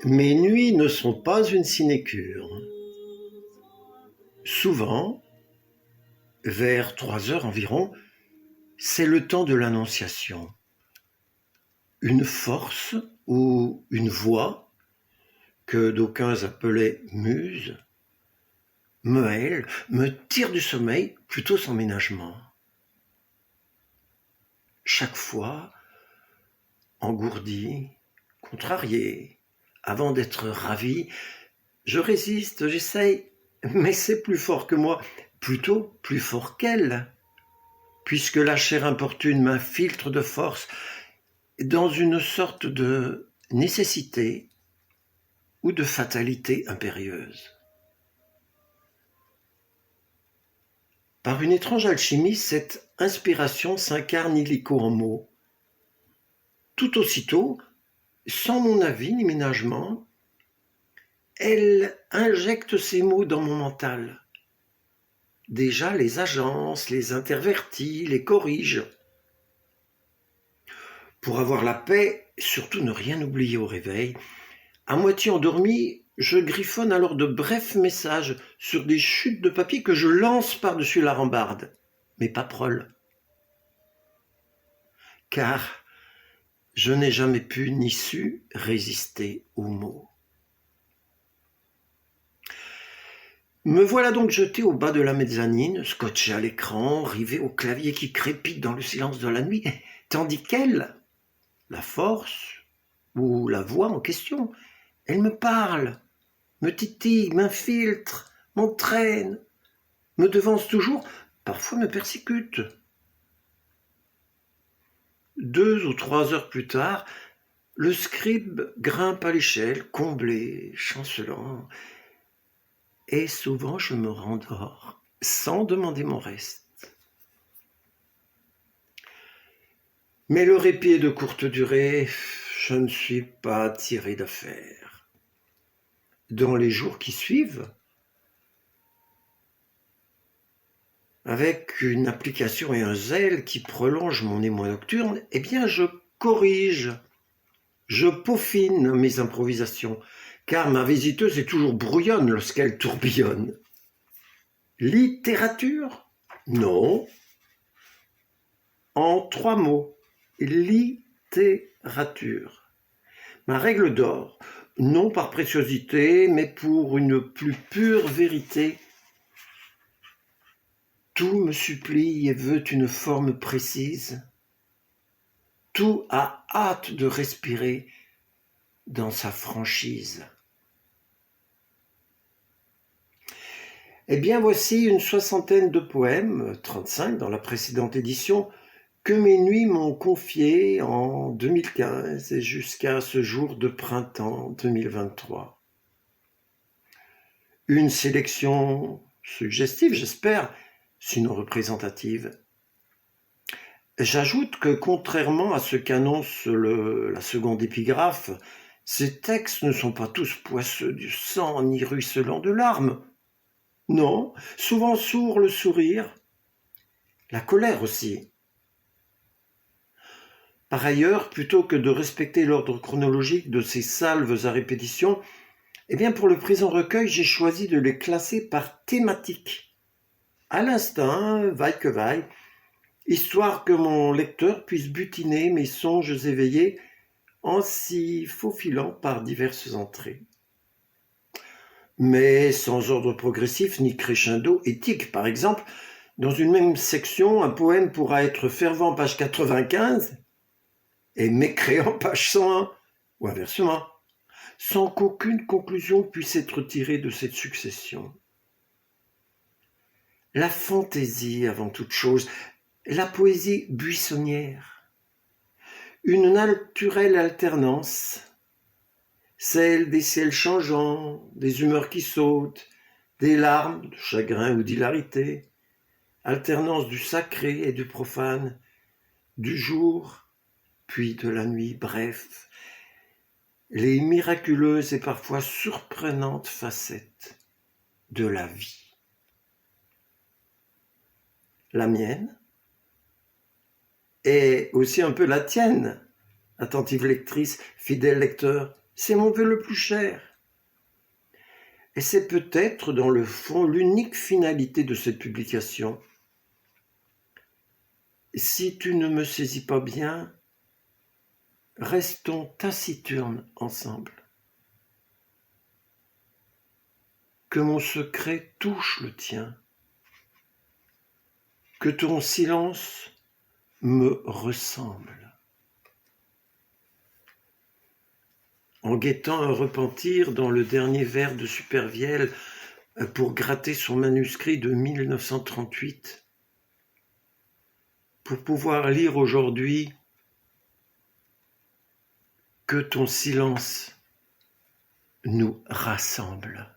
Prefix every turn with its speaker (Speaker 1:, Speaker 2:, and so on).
Speaker 1: Mes nuits ne sont pas une sinécure. Souvent, vers 3 heures environ, c'est le temps de l'annonciation. Une force ou une voix, que d'aucuns appelaient muse, me hèle, me tire du sommeil plutôt sans ménagement. Chaque fois, engourdi, contrarié, avant d'être ravi, je résiste, j'essaye, mais c'est plus fort que moi, plutôt plus fort qu'elle, puisque la chair importune m'infiltre de force dans une sorte de nécessité ou de fatalité impérieuse. Par une étrange alchimie, cette inspiration s'incarne illico en mots. Tout aussitôt, sans mon avis ni ménagement, elle injecte ces mots dans mon mental. Déjà les agence, les intervertit, les corrige. Pour avoir la paix, surtout ne rien oublier au réveil, à moitié endormi, je griffonne alors de brefs messages sur des chutes de papier que je lance par-dessus la rambarde, mais pas prole. Car je n'ai jamais pu ni su résister aux mots. Me voilà donc jeté au bas de la mezzanine, scotché à l'écran, rivé au clavier qui crépite dans le silence de la nuit, tandis qu'elle, la force ou la voix en question, elle me parle, me titille, m'infiltre, m'entraîne, me devance toujours, parfois me persécute. 2 ou 3 heures plus tard, le scribe grimpe à l'échelle, comblé, chancelant, et souvent je me rendors, sans demander mon reste. Mais le répit est de courte durée, je ne suis pas tiré d'affaire. Dans les jours qui suivent, avec une application et un zèle qui prolongent mon émoi nocturne, eh bien je corrige, je peaufine mes improvisations, car ma visiteuse est toujours brouillonne lorsqu'elle tourbillonne. Littérature ? Non. En 3 mots, littérature. Ma règle d'or, non par préciosité, mais pour une plus pure vérité. Tout me supplie et veut une forme précise. Tout a hâte de respirer dans sa franchise. Eh bien, voici une 60aine de poèmes, 35 dans la précédente édition, que mes nuits m'ont confiés en 2015 et jusqu'à ce jour de printemps 2023. Une sélection suggestive, j'espère, sinon représentative. J'ajoute que, contrairement à ce qu'annonce la seconde épigraphe, ces textes ne sont pas tous poisseux du sang ni ruisselants de larmes. Non, souvent sourd le sourire, la colère aussi. Par ailleurs, plutôt que de respecter l'ordre chronologique de ces salves à répétition, eh bien pour le présent recueil, j'ai choisi de les classer par thématique. À l'instinct, vaille que vaille, histoire que mon lecteur puisse butiner mes songes éveillés en s'y faufilant par diverses entrées. Mais sans ordre progressif ni crescendo éthique. Par exemple, dans une même section, un poème pourra être fervent page 95 et mécréant page 101, ou inversement, sans qu'aucune conclusion puisse être tirée de cette succession. La fantaisie avant toute chose, la poésie buissonnière, une naturelle alternance, celle des ciels changeants, des humeurs qui sautent, des larmes de chagrin ou d'hilarité, alternance du sacré et du profane, du jour puis de la nuit, bref, les miraculeuses et parfois surprenantes facettes de la vie. La mienne et aussi un peu la tienne, attentive lectrice, fidèle lecteur, C'est mon vœu le plus cher. Et c'est peut-être, dans le fond, l'unique finalité de cette publication. Si tu ne me saisis pas bien, restons taciturnes ensemble. Que mon secret touche le tien. Que ton silence me ressemble. En guettant un repentir dans le dernier vers de Supervielle pour gratter son manuscrit de 1938, pour pouvoir lire aujourd'hui que ton silence nous rassemble.